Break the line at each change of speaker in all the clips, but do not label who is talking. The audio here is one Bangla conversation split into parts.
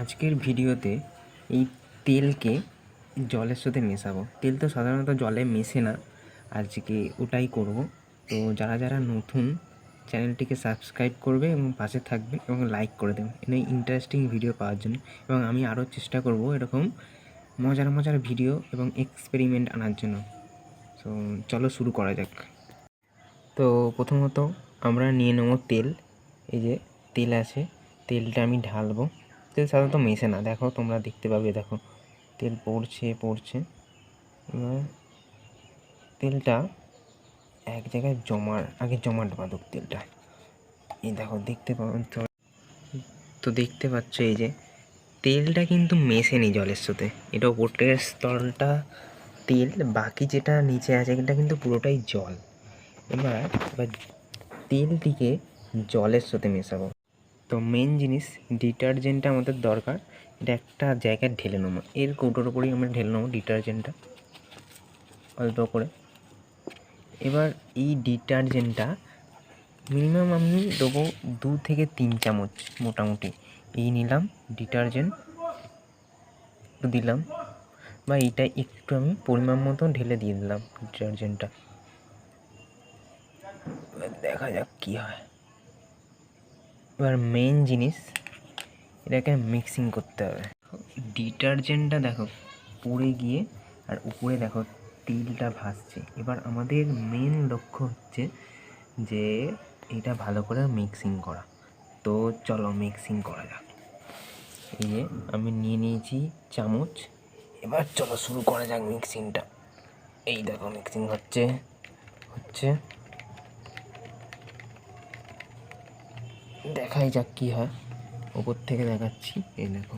আজকের ভিডিওতে এই তেলকে জলের সাথে মেশাবো। তেল তো সাধারণত জলে মেশে না, আজকে ওটাই করব। তো যারা যারা নতুন, চ্যানেলটিকে সাবস্ক্রাইব করবে এবং পাশে থাকবে এবং লাইক করে দেবে এই ইন্টারেস্টিং ভিডিও পাওয়ার জন্য। এবং আমি আরও চেষ্টা করব এরকম মজার মজার ভিডিও এবং এক্সপেরিমেন্ট আনার জন্য। তো চলো শুরু করা যাক। তো প্রথমত আমরা নিয়ে নেব তেল। এই যে তেল আছে, তেলটা আমি ঢালবো। তেল সাধারণত মেশে না, দেখো তোমরা দেখতে পাবে, দেখো তেল পড়ছে। এবার তেলটা এক জায়গায় জমাট বাঁধুক তেলটা। এই দেখো দেখতে পাবো তো দেখতে পাচ্ছ এই যে তেলটা কিন্তু মেশেনি জলের সাথে। এটা ওপরের স্তরটা তেল, বাকি যেটা নিচে আছে এটা কিন্তু পুরোটাই জল। এবার তেলটিকে জলের সাথে মেশাবো। তো মেন জিনিস ডিটারজেন্টটা আমাদের দরকার। এটা একটা জায়গায় ঢেলে নেবো, এর কৌটোর ওপরেই আমরা ঢেলে নেবো ডিটারজেন্টটা অল্প করে। এবার এই ডিটারজেন্টটা মিনিমাম আমি দেবো 2 থেকে 3 চামচ মোটামুটি। এই নিলাম ডিটারজেন্ট, দিলাম, বা এইটা একটু আমি পরিমাণ মতো ঢেলে দিয়ে দিলাম ডিটারজেন্টটা। দেখা যাক কী হয়। এবার মেন জিনিস, এটাকে মিক্সিং করতে হবে। ডিটারজেন্টটা দেখো পড়ে গিয়ে আর উপরে দেখো তেলটা ভাসছে। এবার আমাদের মেন লক্ষ্য হচ্ছে যে এটা ভালো করে মিক্সিং করা। তো চলো মিক্সিং করা যাক। এই যে আমি নিয়ে নিয়েছি চামচ, এবার চলো শুরু করা যাক মিক্সিংটা। এই দেখো মিক্সিং হচ্ছে দেখাই যাক কী হয়। ওপর থেকে দেখাচ্ছি, এই দেখো,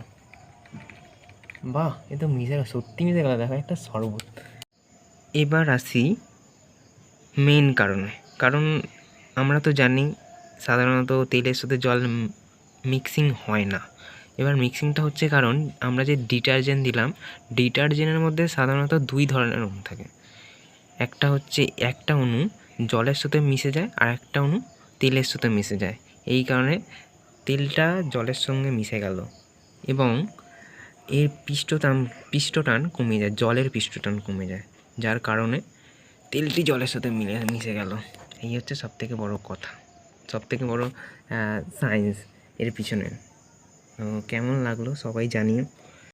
বাহ, এ তো সত্যি মিশে গেল, দেখো একটা শরবত। এবার আসি মেন কারণ আমরা তো জানি সাধারণত তেলের সাথে জল মিক্সিং হয় না। এবার মিক্সিংটা হচ্ছে কারণ আমরা যে ডিটারজেন্ট দিলাম, ডিটারজেন্টের মধ্যে সাধারণত 2 ধরনের অণু থাকে। একটা হচ্ছে একটা অণু জলের সাথে মিশে যায়, আর একটা অণু তেলের সাথে মিশে যায়। এই কারণে তেলটা জলের সঙ্গে মিশে গেল এবং এর পৃষ্ঠটান কমে যায়, জলের পৃষ্ঠটান কমে যায়, যার কারণে তেলটি জলের সাথে মিশে গেল। এই হচ্ছে সবথেকে বড় কথা, সবথেকে বড় সায়েন্স এর পিছনে। কেমন লাগলো সবাই জানিও।